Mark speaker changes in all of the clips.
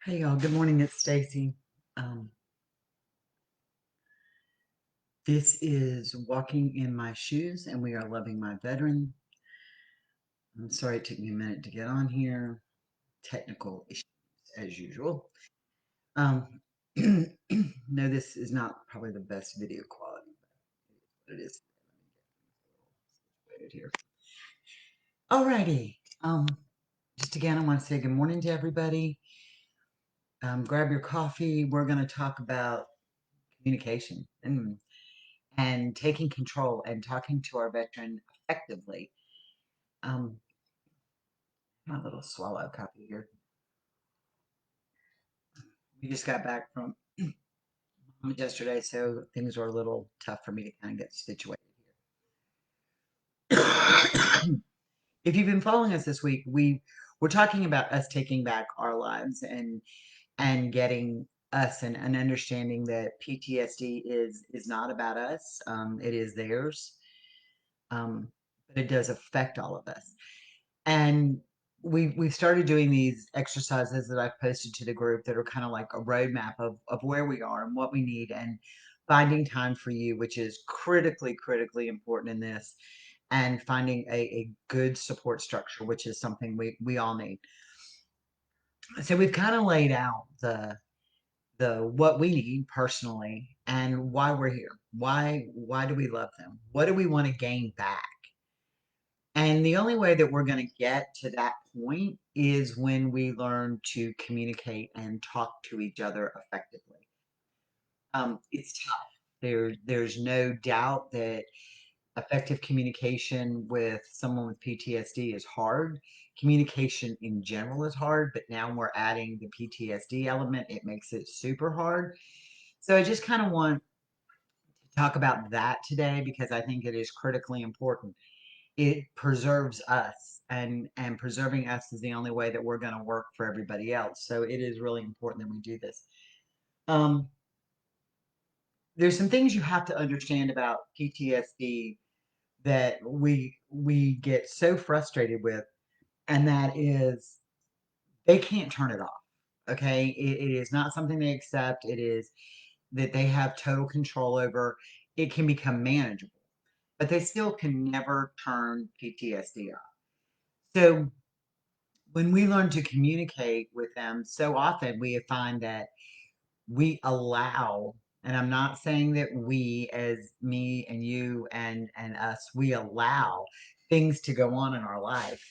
Speaker 1: Hey y'all, good morning. It's Stacy. Um, this is Walking in My Shoes, and we are loving my veteran. I'm sorry it took me a minute to get on here. Technical issues as usual. Um, no, this is not probably the best video quality, but it is. Let me get things a little situated here. Alrighty. Just again, I want to say good morning to everybody. Grab your coffee. We're going to talk about communication and taking control and talking to our veteran effectively. Um, my little swallow copy here. We just got back from yesterday, so things were a little tough for me to kind of get situated here. If you've been following us this week, we're talking about us taking back our lives and getting us and understanding that PTSD is not about us. It is theirs, but it does affect all of us. And we've started doing these exercises that I've posted to the group that are kind of like a roadmap of where we are and what we need and finding time for you, which is critically important in this, and finding a good support structure, which is something we all need. So we've kind of laid out the what we need personally and why we're here. Why do we love them? What do we want to gain back? And the only way that we're going to get to that point is when we learn to communicate and talk to each other effectively. It's tough. There's no doubt that effective communication with someone with PTSD is hard. Communication in general is hard, but now we're adding the PTSD element. It makes it super hard. So I just kind of want to talk about that today because I think it is critically important. It preserves us, and preserving us is the only way that we're going to work for everybody else. So it is really important that we do this. um, there's some things you have to understand about PTSD that we get so frustrated with, and that is they can't turn it off. Okay, it is not something they accept. It is that they have total control over. It can become manageable, but they still can never turn PTSD off. So when we learn to communicate with them, so often we find that we allow, and I'm not saying that we, as me and you and us, we allow things to go on in our life,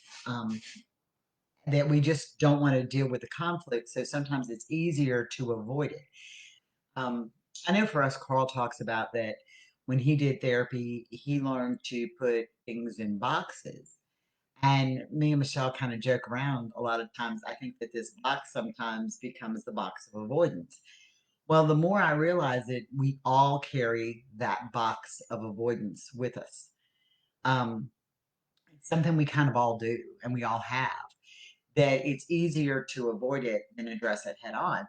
Speaker 1: that we just don't want to deal with the conflict. So sometimes it's easier to avoid it. Um, I know for us, Carl talks about that when he did therapy, he learned to put things in boxes. And me and Michelle kind of joke around a lot of times. I think that this box sometimes becomes the box of avoidance. Well, the more I realize it, we all carry that box of avoidance with us. It's something we kind of all do, and we all have, that it's easier to avoid it than address it head on.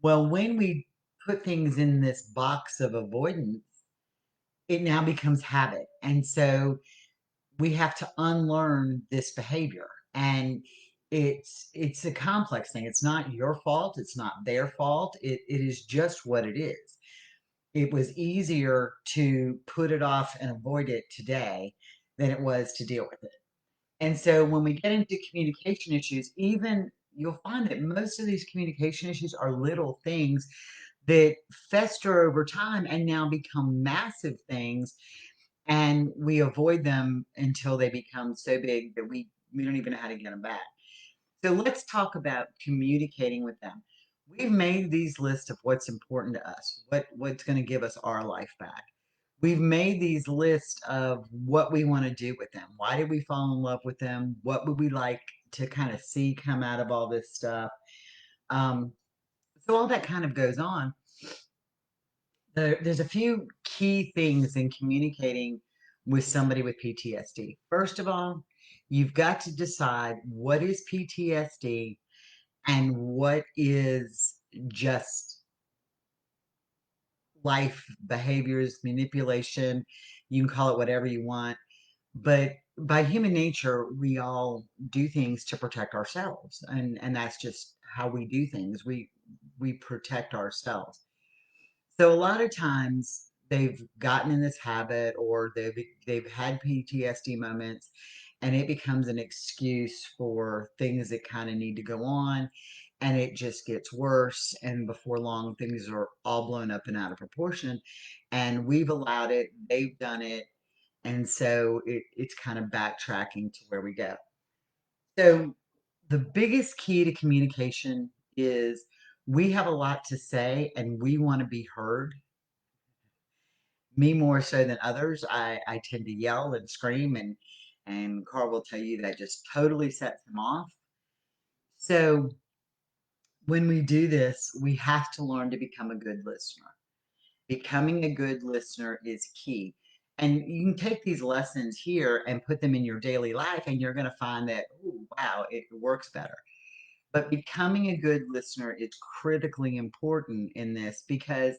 Speaker 1: Well, when we put things in this box of avoidance, it now becomes habit. And so we have to unlearn this behavior. And it's a complex thing. It's not your fault, it's not their fault. It is just what it is. It was easier to put it off and avoid it today than it was to deal with it. And so when we get into communication issues, even you'll find that most of these communication issues are little things that fester over time and now become massive things, and we avoid them until they become so big that we don't even know how to get them back. So let's talk about communicating with them. We've made these lists of what's important to us, what's going to give us our life back. We've made these lists of what we want to do with them. Why did we fall in love with them? What would we like to kind of see come out of all this stuff? Um, so all that kind of goes on. There's a few key things in communicating with somebody with PTSD. First of all, you've got to decide what is PTSD and what is just life behaviors, manipulation. You can call it whatever you want. But by human nature, we all do things to protect ourselves. And that's just how we do things. We protect ourselves. So a lot of times they've gotten in this habit, or they've had PTSD moments, and it becomes an excuse for things that kind of need to go on, and it just gets worse, and before long things are all blown up and out of proportion, and we've allowed it, they've done it, and so it's kind of backtracking to where we go. So the biggest key to communication is we have a lot to say and we want to be heard. Me more so than others. I tend to yell and scream, and Carl will tell you that just totally sets him off. So when we do this, we have to learn to become a good listener. Becoming a good listener is key. And you can take these lessons here and put them in your daily life, and you're going to find that, oh, wow, it works better. But becoming a good listener is critically important in this, because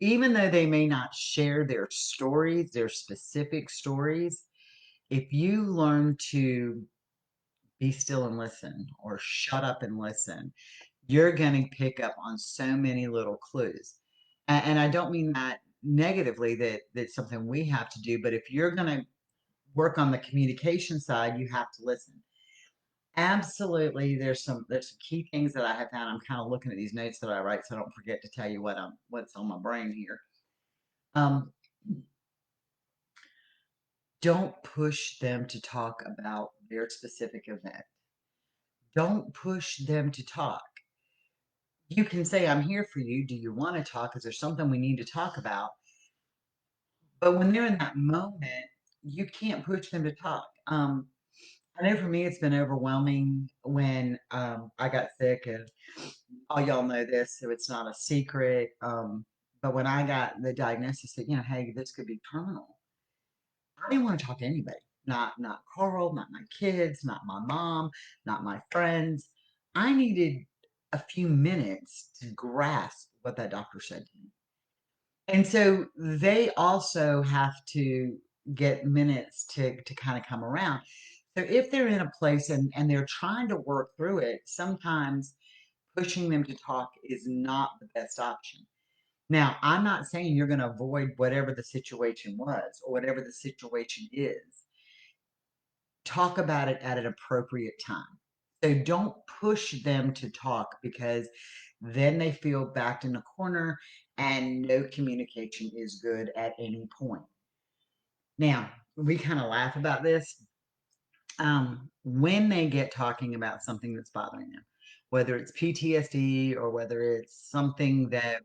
Speaker 1: even though they may not share their stories, their specific stories, if you learn to be still and listen, or shut up and listen, you're going to pick up on so many little clues. And I don't mean that negatively, that that's something we have to do, but if you're going to work on the communication side, you have to listen. Absolutely, there's some key things that I have found. I'm kind of looking at these notes that I write so I don't forget to tell you what's on my brain here. Um, don't push them to talk about their specific event. Don't push them to talk. You can say, I'm here for you. Do you want to talk? Is there something we need to talk about? But when they're in that moment, you can't push them to talk. I know for me, it's been overwhelming when I got sick, and all y'all know this, so it's not a secret. But when I got the diagnosis that, hey, this could be terminal, I didn't want to talk to anybody. Not Carl, not my kids, not my mom, not my friends. I needed a few minutes to grasp what that doctor said to me. And so they also have to get minutes to kind of come around. So if they're in a place and they're trying to work through it, sometimes pushing them to talk is not the best option. Now, I'm not saying you're going to avoid whatever the situation was or whatever the situation is. Talk about it at an appropriate time. So don't push them to talk, because then they feel backed in a corner and no communication is good at any point. Now, we kind of laugh about this. When they get talking about something that's bothering them, whether it's PTSD or whether it's something that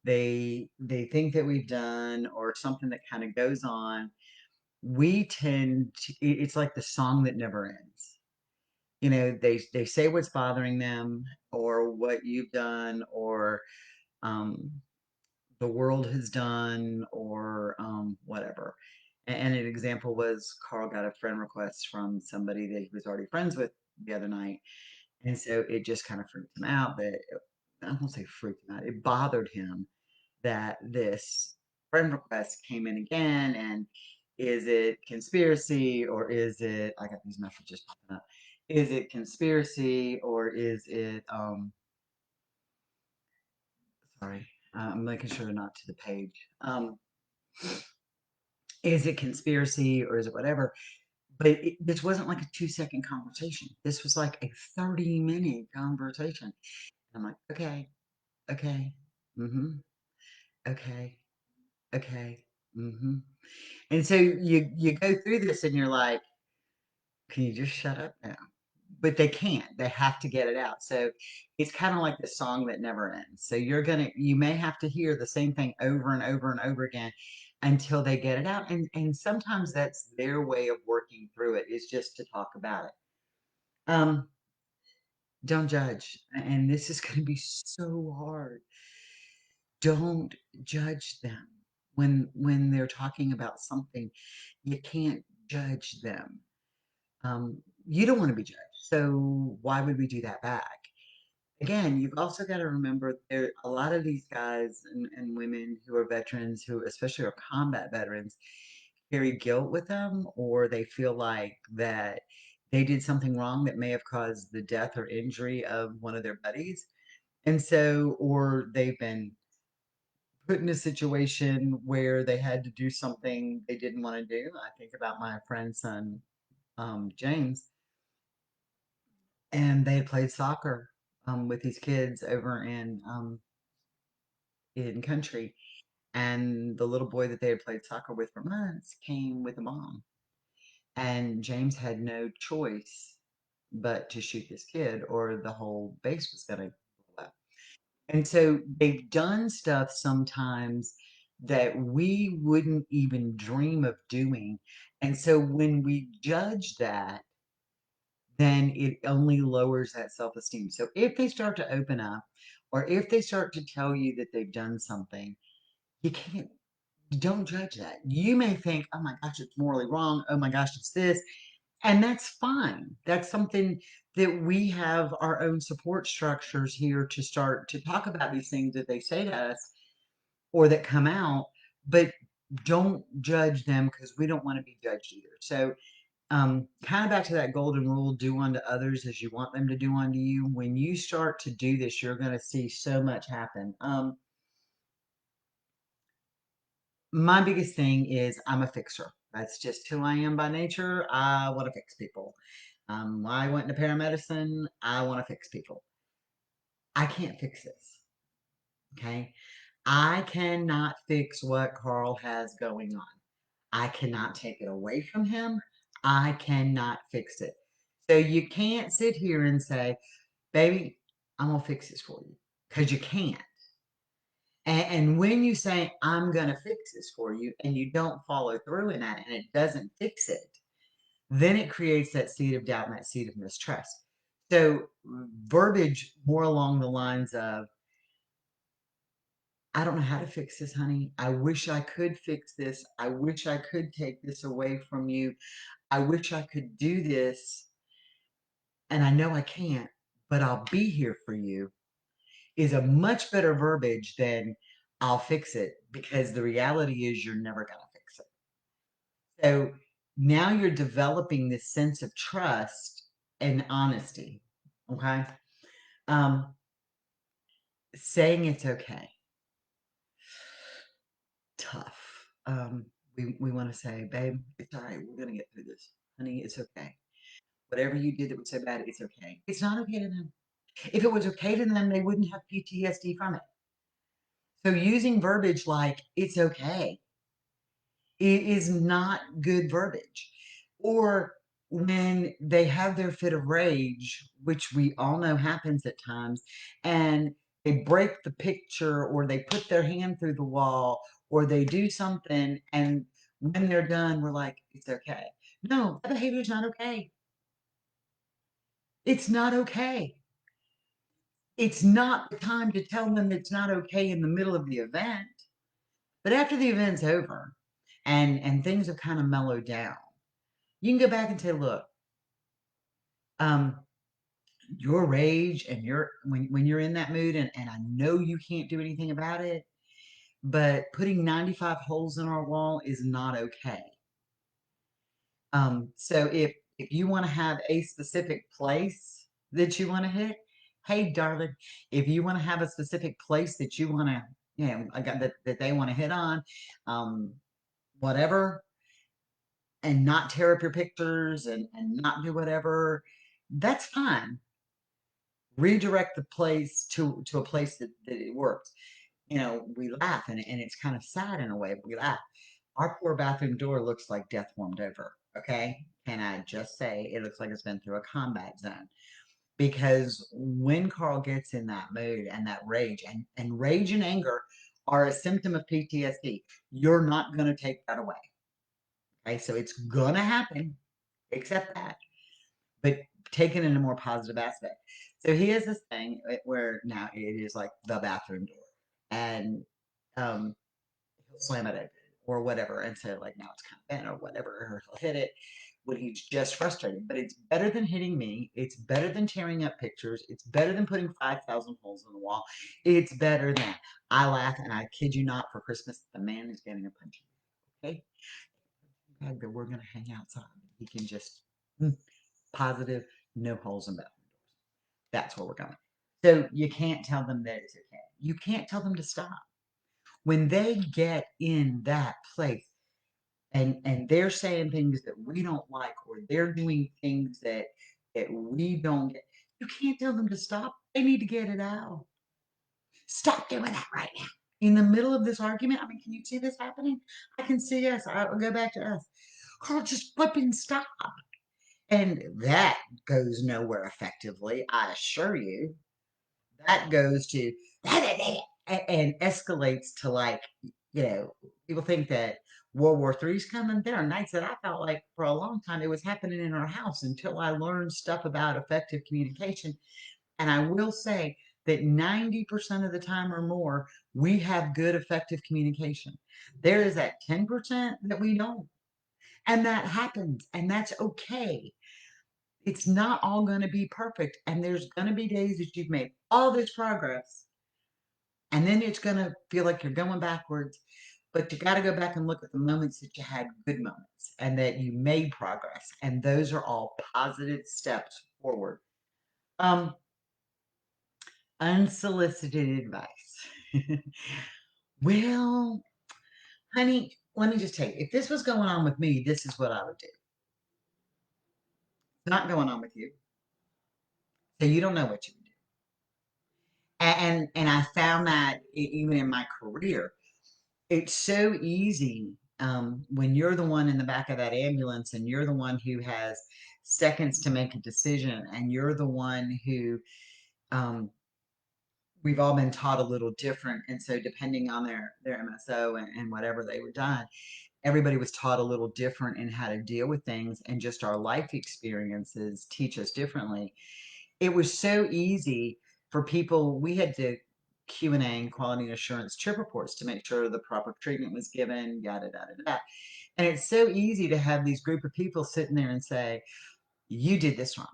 Speaker 1: they think that we've done, or something that kind of goes on, we tend to, it's like the song that never ends. They say what's bothering them, or what you've done, or um, the world has done, or whatever. And an example was, Carl got a friend request from somebody that he was already friends with the other night, and so it just kind of freaked him out. That I won't say freaked him out. It bothered him that this friend request came in again, and is it conspiracy, or is it, I got these messages popping up, is it conspiracy, or is it sorry, I'm making sure they're not to the page. Is it conspiracy, or is it whatever? But this wasn't like a 2-second conversation. This was like a 30-minute conversation. I'm like, okay, okay, mm-hmm, okay, okay, mm-hmm. And so you go through this and you're like, can you just shut up now? But they can't. They have to get it out. So it's kind of like the song that never ends. So you may have to hear the same thing over and over and over again until they get it out. And sometimes that's their way of working through it, is just to talk about it. Um, don't judge. And this is going to be so hard. Don't judge them when they're talking about something. You can't judge them. You don't want to be judged. So why would we do that back? Again, you've also got to remember, there a lot of these guys and women who are veterans, who especially are combat veterans, carry guilt with them, or they feel like that they did something wrong that may have caused the death or injury of one of their buddies. And so, or they've been put in a situation where they had to do something they didn't want to do. I think about my friend's son, James, and they had played soccer with these kids over in country. And the little boy that they had played soccer with for months came with a bomb. And James had no choice but to shoot this kid, or the whole base was going to blow up. And so they've done stuff sometimes that we wouldn't even dream of doing. And so when we judge that, then it only lowers that self esteem. So if they start to open up, or if they start to tell you that they've done something, you can't, don't judge that. You may think, oh my gosh, it's morally wrong. Oh my gosh, it's this. And that's fine. That's something that we have our own support structures here to start to talk about these things that they say to us or that come out, but don't judge them because we don't want to be judged either. So, kind of back to that golden rule, do unto others as you want them to do unto you. When you start to do this, you're going to see so much happen. My biggest thing is I'm a fixer. That's just who I am by nature. I want to fix people. I went into paramedicine. I want to fix people. I can't fix this. Okay. I cannot fix what Carl has going on. I cannot take it away from him. I cannot fix it. So you can't sit here and say, baby, I'm going to fix this for you because you can't. And when you say, I'm going to fix this for you, and you don't follow through in that and it doesn't fix it, then it creates that seed of doubt and that seed of mistrust. So, verbiage more along the lines of, I don't know how to fix this, honey. I wish I could fix this. I wish I could take this away from you. I wish I could do this. And I know I can't, but I'll be here for you is a much better verbiage than I'll fix it because the reality is you're never going to fix it. So now you're developing this sense of trust and honesty. Okay. Um, saying it's okay. Tough. We want to say, babe, it's all right. We're going to get through this. Honey, it's okay. Whatever you did that was so bad, it's okay. It's not okay to them. If it was okay to them, they wouldn't have PTSD from it. So using verbiage like it's okay, it is not good verbiage. Or when they have their fit of rage, which we all know happens at times, and they break the picture or they put their hand through the wall or they do something, and when they're done, we're like, it's okay. No, that behavior is not okay. It's not okay. It's not the time to tell them it's not okay in the middle of the event. But after the event's over and things have kind of mellowed down, you can go back and say, look, um, your rage and your when you're in that mood, and I know you can't do anything about it, but putting 95 holes in our wall is not okay. So if you want to have a specific place that you want to hit, hey darling, if you want to have a specific place that you want to, I got that they want to hit on, um, whatever, and not tear up your pictures and not do whatever, that's fine. Redirect the place to a place that it works. We laugh and it's kind of sad in a way, but we laugh. Our poor bathroom door looks like death warmed over. Okay. Can I just say it looks like it's been through a combat zone? Because when Carl gets in that mood and that rage, and rage and anger are a symptom of PTSD, you're not going to take that away. Okay. So it's going to happen. Accept that, but take it in a more positive aspect. So he has this thing where now it is like the bathroom door, and he'll slam it open or whatever, and so like now it's kind of bent or whatever, or he'll hit it when he's just frustrated. But it's better than hitting me. It's better than tearing up pictures. It's better than putting 5,000 holes in the wall. It's better than I laugh and I kid you not. For Christmas, the man is getting a punching bag. Okay, bag that we're gonna hang outside. He can just. Positive, no holes in bathroom doors. That's where we're going. So you can't tell them that it's okay. You can't tell them to stop. When they get in that place and they're saying things that we don't like, or they're doing things that we don't get, you can't tell them to stop. They need to get it out. Stop doing that right now. In the middle of this argument, I mean, can you see this happening? I can see us. I'll go back to us. Carl, just flipping stop. And that goes nowhere effectively, I assure you. That goes to and escalates to, like, people think that World War III is coming. There are nights that I felt like for a long time it was happening in our house until I learned stuff about effective communication. And I will say that 90% of the time or more, we have good, effective communication. There is that 10% that we don't. And that happens, and that's okay. It's not all going to be perfect. And there's going to be days that you've made all this progress, and then it's going to feel like you're going backwards. But you got to go back and look at the moments that you had good moments and that you made progress. And those are all positive steps forward. Um, Unsolicited advice. Well, honey, let me just tell you, if this was going on with me, this is what I would do. It's not going on with you. So you don't know what you would do. And I found that even in my career, it's so easy when you're the one in the back of that ambulance and you're the one who has seconds to make a decision, and you're the one who um, we've all been taught a little different. And so depending on their MSO and whatever they were done, everybody was taught a little different in how to deal with things, and just our life experiences teach us differently. It was so easy for people. We had to Q&A and quality assurance trip reports to make sure the proper treatment was given, yada, yada, yada. And it's so easy to have these group of people sitting there and say, you did this wrong.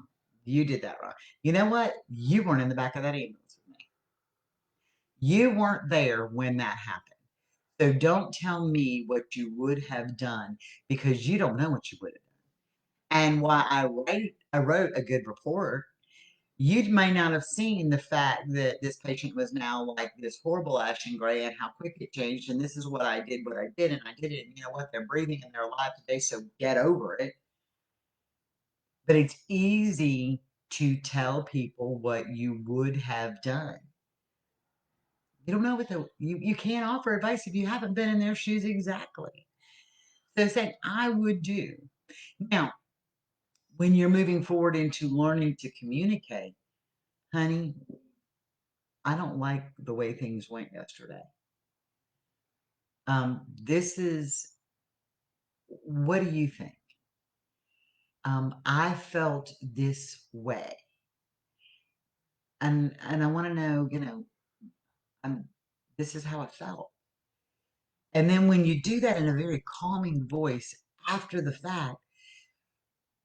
Speaker 1: You did that wrong. You know what? You weren't in the back of that ambulance with me. You weren't there when that happened. So don't tell me what you would have done, because you don't know what you would have done. And while I wrote a good report, you may not have seen the fact that this patient was now like this horrible ash and gray, and how quick it changed. And this is what I did, and I did it. And you know what? They're breathing and they're alive today. So get over it. But it's easy to tell people what you would have done. You don't know what you can't offer advice if you haven't been in their shoes exactly. So saying, I would do. Now, when you're moving forward into learning to communicate, honey, I don't like the way things went yesterday. This is, what do you think? I felt this way. And I want to know, I'm, this is how I felt. And then when you do that in a very calming voice after the fact,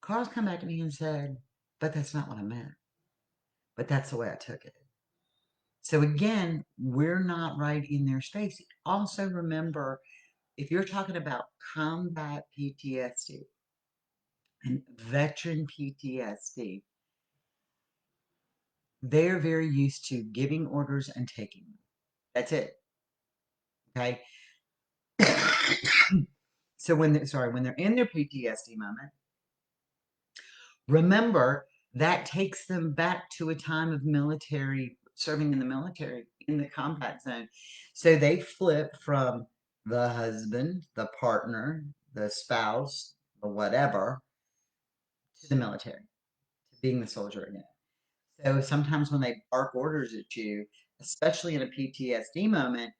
Speaker 1: Carl's come back to me and said, but that's not what I meant. But that's the way I took it. So again, we're not right in their space. Also remember, if you're talking about combat PTSD and veteran PTSD, they're very used to giving orders and taking them. That's it. Okay. So when they're in their PTSD moment, remember that takes them back to a time of military, serving in the military in the combat zone. So they flip from the husband, the partner, the spouse, the whatever, to the military, to being the soldier again. So sometimes when they bark orders at you, especially in a PTSD moment,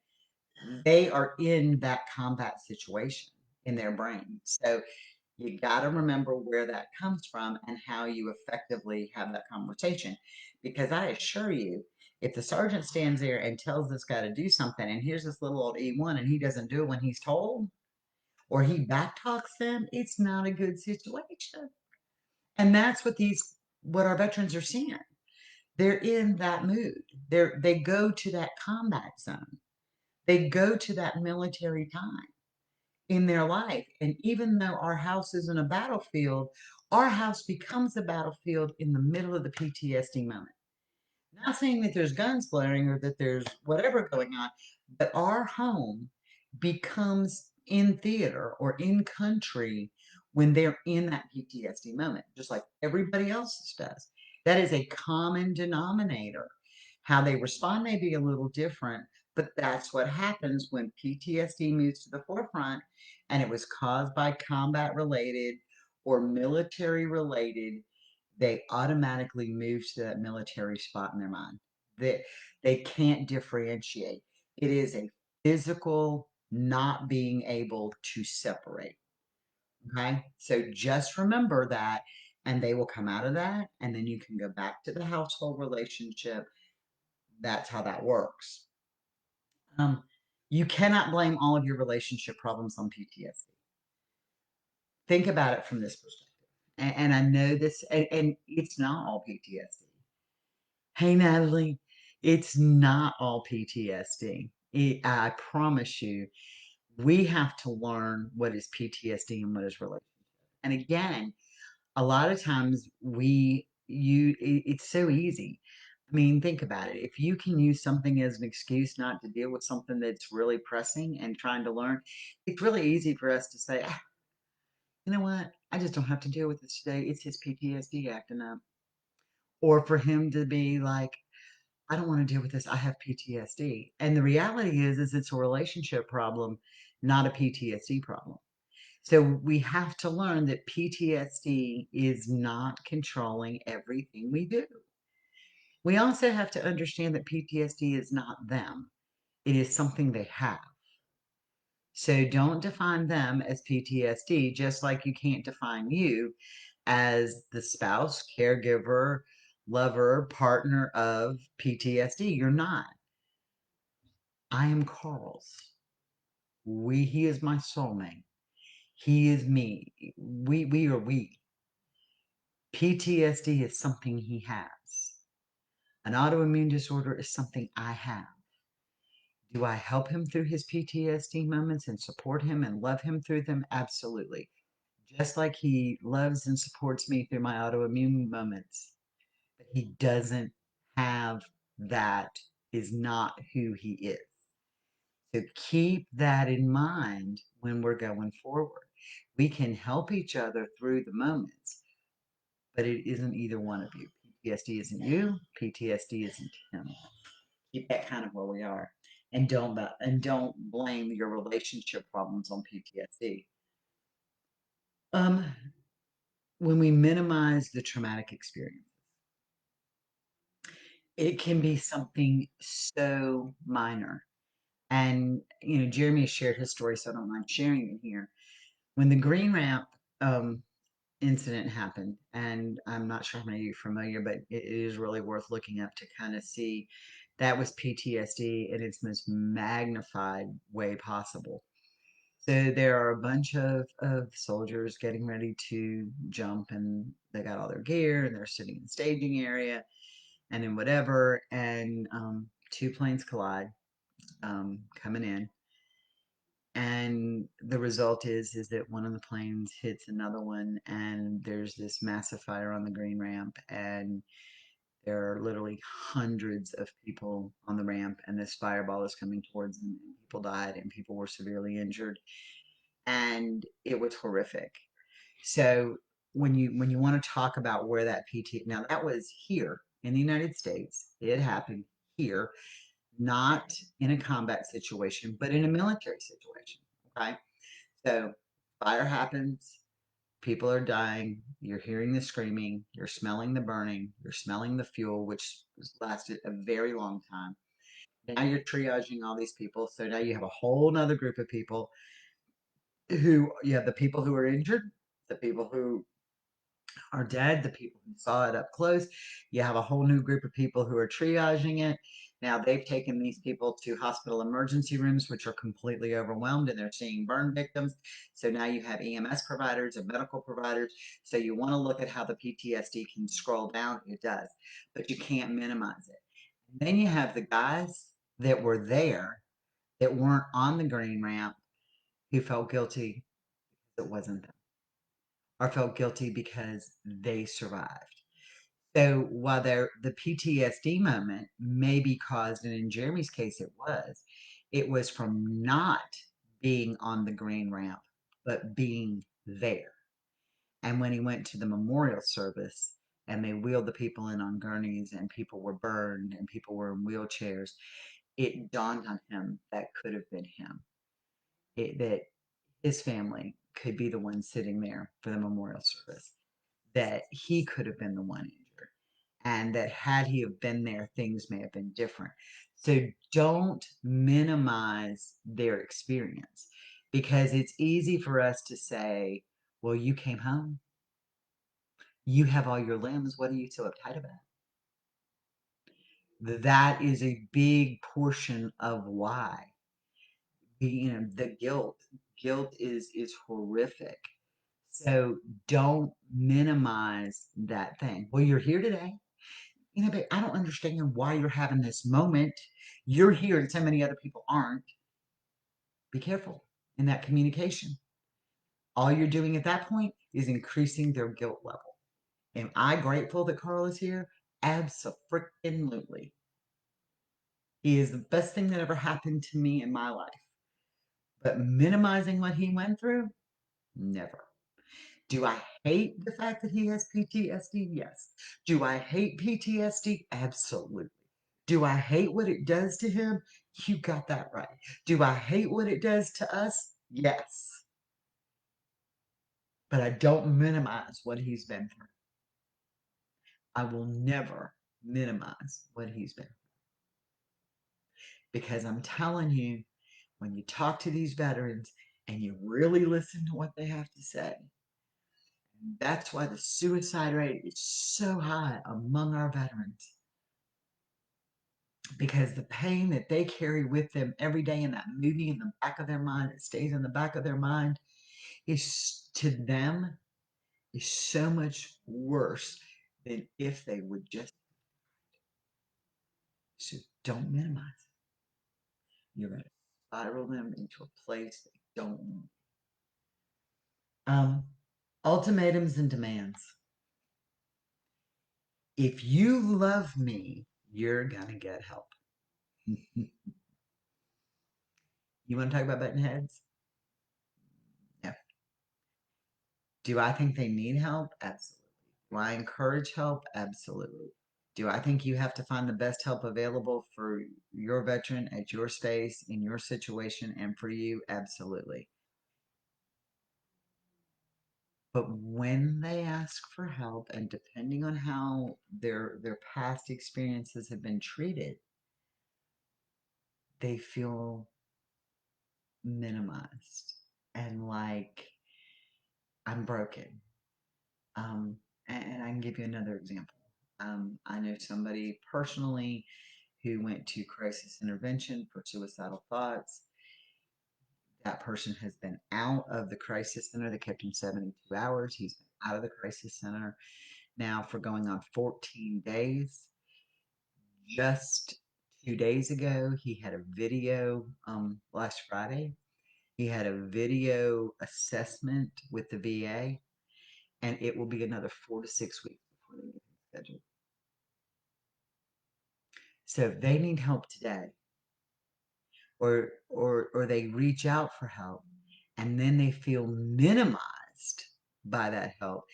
Speaker 1: they are in that combat situation in their brain. So you got to remember where that comes from and how you effectively have that conversation. Because I assure you, if the sergeant stands there and tells this guy to do something, and here's this little old E1, and he doesn't do it when he's told, or he backtalks them, it's not a good situation. And that's what our veterans are seeing. They're in that mood. They go to that combat zone. They go to that military time in their life. And even though our house isn't a battlefield, Our house becomes a battlefield in the middle of the PTSD moment. Not saying that there's guns blaring or that there's whatever going on, but our home becomes in theater or in country when they're in that PTSD moment, just like everybody else's does. That is a common denominator. How they respond may be a little different, but that's what happens when PTSD moves to the forefront and it was caused by combat related or military related, they automatically move to that military spot in their mind. They can't differentiate. It is a physical not being able to separate. Okay. So just remember that, and they will come out of that, and then you can go back to the household relationship. That's how that works. Um, you cannot blame all of your relationship problems on PTSD. Think about it from this perspective. And I know this, and it's not all PTSD. Hey, Natalie, it's not all PTSD. I promise you, we have to learn what is PTSD and what is relationship. And again, a lot of times it's so easy. I mean, think about it. If you can use something as an excuse not to deal with something that's really pressing and trying to learn, it's really easy for us to say, "Ah, you know what? I just don't have to deal with this today. It's his PTSD acting up." Or for him to be like, I don't want to deal with this. I have PTSD. And the reality is it's a relationship problem, not a PTSD problem. So we have to learn that PTSD is not controlling everything we do. We also have to understand that PTSD is not them. It is something they have. So don't define them as PTSD, just like you can't define you as the spouse, caregiver, lover, partner of PTSD. You're not. I am Carl's. He is my soulmate. He is me. We are we. PTSD is something he has. An autoimmune disorder is something I have. Do I help him through his PTSD moments and support him and love him through them? Absolutely. Just like he loves and supports me through my autoimmune moments. But he doesn't have that, is not who he is. So keep that in mind when we're going forward. We can help each other through the moments, but it isn't either one of you. PTSD isn't you, PTSD isn't him. Keep that kind of where we are. And don't blame your relationship problems on PTSD. Um, when we minimize the traumatic experience, it can be something so minor. And Jeremy has shared his story, so I don't mind sharing it here. When the Green Ramp um, incident happened, and I'm not sure how many of you are familiar, but it is really worth looking up to kind of see that was PTSD in its most magnified way possible. So there are a bunch of soldiers getting ready to jump, and they got all their gear, and they're sitting in the staging area, and then whatever, and two planes collide coming in, and the result is that one of the planes hits another one, and there's this massive fire on the Green Ramp, and there are literally hundreds of people on the ramp, and this fireball is coming towards them, and people died and people were severely injured, and it was horrific. So when you want to talk about where that PT, now that was here in the United States, it happened here, not in a combat situation, but in a military situation. Okay. So fire happens, people are dying, you're hearing the screaming, you're smelling the burning, you're smelling the fuel, which lasted a very long time. Now you're triaging all these people. So now you have a whole nother group of people who you have the people who are injured, the people who are dead, the people who saw it up close. You have a whole new group of people who are triaging it. Now they've taken these people to hospital emergency rooms, which are completely overwhelmed, and they're seeing burn victims. So now you have EMS providers and medical providers. So you want to look at how the PTSD can scroll down. It does, but you can't minimize it. And then you have the guys that were there that weren't on the green ramp who felt guilty because it wasn't them. or felt guilty because they survived. So while the PTSD moment may be caused, and in Jeremy's case it was from not being on the green ramp, but being there. And when he went to the memorial service and they wheeled the people in on gurneys and people were burned and people were in wheelchairs, it dawned on him that could have been him. That his family could be the one sitting there for the memorial service, that he could have been the one injured, and that had he have been there, things may have been different. So don't minimize their experience, because it's easy for us to say, well, you came home, you have all your limbs, what are you so uptight about? That is a big portion of why. The guilt is horrific. So don't minimize that thing. Well, you're here today. But I don't understand why you're having this moment. You're here and so many other people aren't. Be careful in that communication. All you're doing at that point is increasing their guilt level. Am I grateful that Carl is here? Absolutely. He is the best thing that ever happened to me in my life. But minimizing what he went through? Never. Do I hate the fact that he has PTSD? Yes. Do I hate PTSD? Absolutely. Do I hate what it does to him? You got that right. Do I hate what it does to us? Yes. But I don't minimize what he's been through. I will never minimize what he's been through. Because I'm telling you, when you talk to these veterans and you really listen to what they have to say, that's why the suicide rate is so high among our veterans. Because the pain that they carry with them every day in that movie in the back of their mind, it stays in the back of their mind, is to them is so much worse than if they would just. So don't minimize it. You're going to spiral them into a place they don't want. Ultimatums and demands. If you love me, you're gonna get help. You want to talk about button heads? Yeah. Do I think they need help? Absolutely. Do I encourage help? Absolutely. Do I think you have to find the best help available for your veteran at your space, in your situation, and for you? Absolutely. But when they ask for help, and depending on how their past experiences have been treated, they feel minimized and like I'm broken. Um, and I can give you another example. I know somebody personally who went to crisis intervention for suicidal thoughts. That person has been out of the crisis center. They kept him 72 hours. He's been out of the crisis center now for going on 14 days. Just 2 days ago, he had a video, last Friday, he had a video assessment with the VA, and it will be another 4 to 6 weeks before they get him scheduled. So if they need help today, or they reach out for help and then they feel minimized by that help,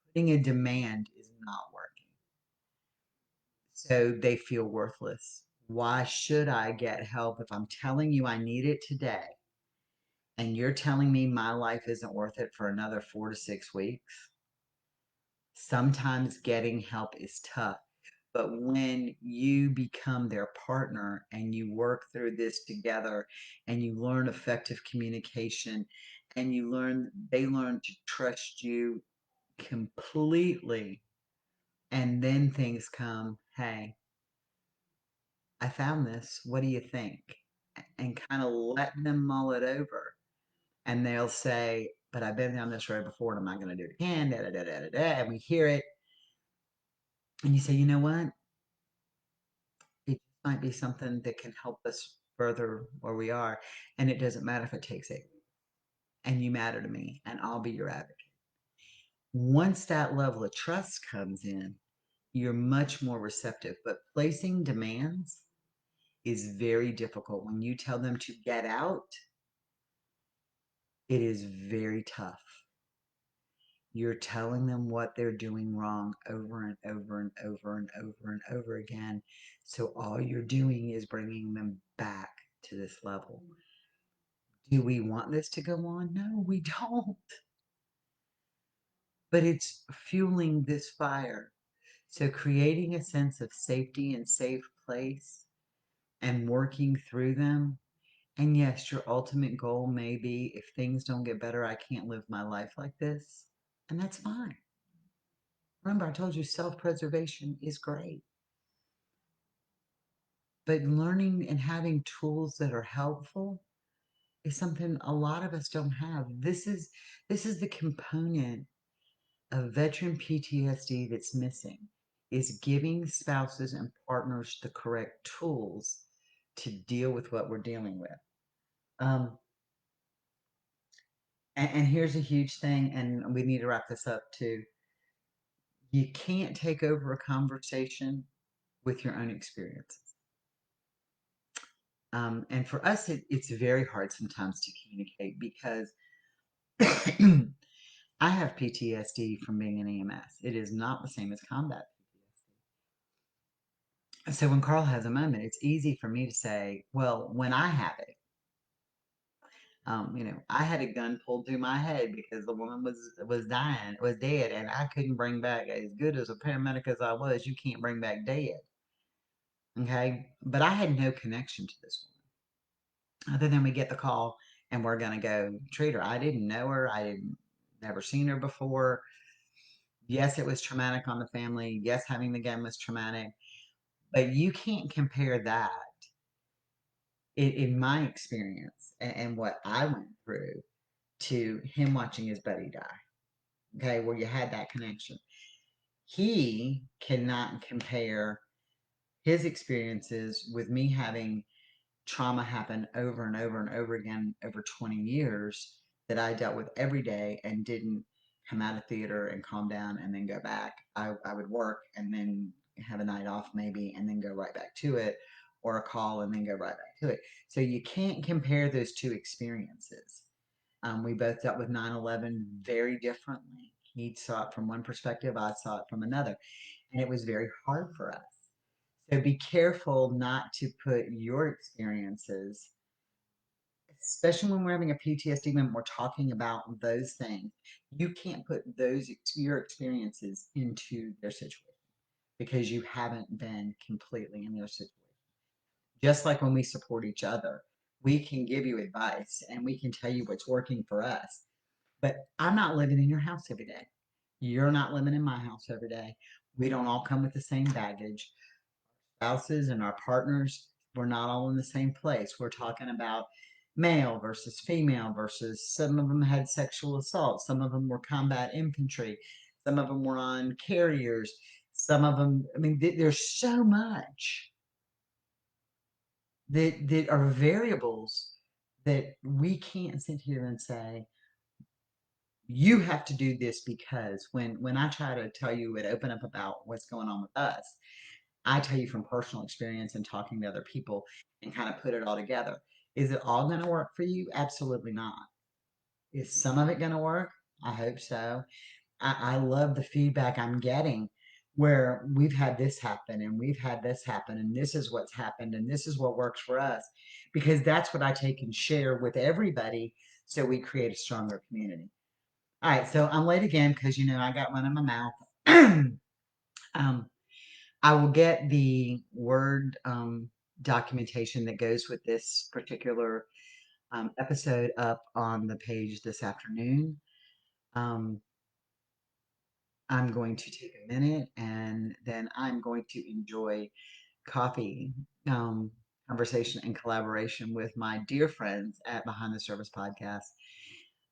Speaker 1: putting a demand is not working. So they feel worthless. Why should I get help if I'm telling you I need it today and you're telling me my life isn't worth it for another 4 to 6 weeks? Sometimes getting help is tough. But when you become their partner and you work through this together and you learn effective communication and they learn to trust you completely, and then things come, hey, I found this. What do you think? And kind of let them mull it over. And they'll say, but I've been down this road before and I'm not going to do it again. Da, da, da, da, da, da. And we hear it. And you say, you know what? It might be something that can help us further where we are. And it doesn't matter if it takes 8 weeks. And you matter to me, and I'll be your advocate. Once that level of trust comes in, you're much more receptive. But placing demands is very difficult. When you tell them to get out, it is very tough. You're telling them what they're doing wrong over and over and over and over and over again. So all you're doing is bringing them back to this level. Do we want this to go on? No, we don't. But it's fueling this fire. So creating a sense of safety and safe place and working through them. And yes, your ultimate goal may be if things don't get better, I can't live my life like this. And that's fine. Remember, I told you self preservation is great. But learning and having tools that are helpful is something a lot of us don't have. This is the component of veteran PTSD that's missing, is giving spouses and partners the correct tools to deal with what we're dealing with. Um, and here's a huge thing, and we need to wrap this up too. You can't take over a conversation with your own experiences. And for us, it's very hard sometimes to communicate because I have PTSD from being in EMS. It is not the same as combat PTSD. So when Carl has a moment, it's easy for me to say, well, when I have it, I had a gun pulled through my head because the woman was dying, was dead, and I couldn't bring back as good as a paramedic as I was. You can't bring back dead, okay? But I had no connection to this woman other than we get the call and we're gonna go treat her. I didn't know her. I didn't never seen her before. Yes, it was traumatic on the family. Yes, having the gun was traumatic, but you can't compare that in my experience and what I went through to him watching his buddy die. Okay, where you had that connection. He cannot compare his experiences with me having trauma happen over and over and over again over 20 years that I dealt with every day and didn't come out of theater and calm down and then go back. I would work and then have a night off maybe and then go right back to it, or a call and then go right back to it. So you can't compare those two experiences. We both dealt with 9/11 very differently. He saw it from one perspective, I saw it from another, and it was very hard for us. So be careful not to put your experiences, especially when we're having a PTSD moment, we're talking about those things. You can't put your experiences into their situation because you haven't been completely in their situation. Just like when we support each other, we can give you advice and we can tell you what's working for us. But I'm not living in your house every day. You're not living in my house every day. We don't all come with the same baggage. Spouses and our partners, we're not all in the same place. We're talking about male versus female versus some of them had sexual assault, some of them were combat infantry, some of them were on carriers, some of them, I mean, there's so much that are variables that we can't sit here and say, you have to do this because when I try to tell you and open up about what's going on with us, I tell you from personal experience and talking to other people and kind of put it all together. Is it all going to work for you? Absolutely not. Is some of it going to work? I hope so. I love the feedback I'm getting where we've had this happen and we've had this happen and this is what's happened and this is what works for us, because that's what I take and share with everybody so we create a stronger community. All right, so I'm late again because I got one in my mouth. um, I will get the Word documentation that goes with this particular episode up on the page this afternoon. Um, I'm going to take a minute and then I'm going to enjoy coffee, um, conversation, and collaboration with my dear friends at Behind the Service Podcast.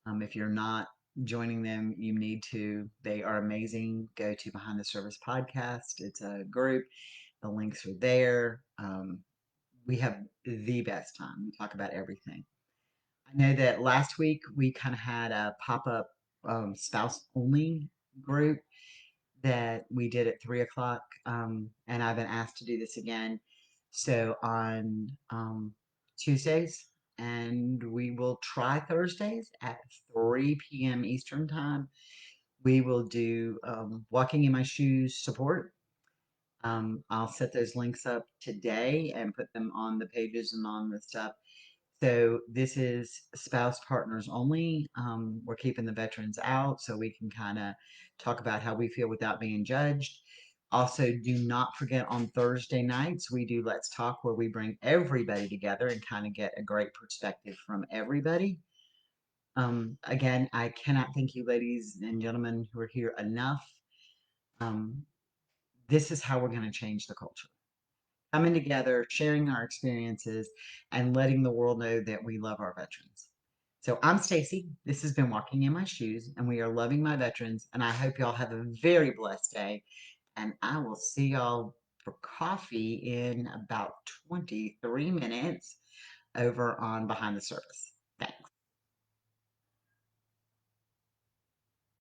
Speaker 1: If you're not joining them, you need to. They are amazing. Go to Behind the Service Podcast. It's a group. The links are there. We have the best time. We talk about everything. I know that last week we kind of had a pop up spouse only group that we did at 3 o'clock. And I've been asked to do this again. So on Tuesdays, and we will try Thursdays at 3 p.m. Eastern time. We will do walking in my shoes support. I'll set those links up today and put them on the pages and on the stuff. So this is spouse partners only. We're keeping the veterans out so we can kind of talk about how we feel without being judged. Also, do not forget on Thursday nights, we do Let's Talk where we bring everybody together and kind of get a great perspective from everybody. Again, I cannot thank you, ladies and gentlemen who are here enough. Um, this is how we're going to change the culture. Coming together, sharing our experiences, and letting the world know that we love our veterans. So I'm Stacy. This has been Walking in My Shoes, and we are loving my veterans. And I hope y'all have a very blessed day. And I will see y'all for coffee in about 23 minutes over on Behind the Service.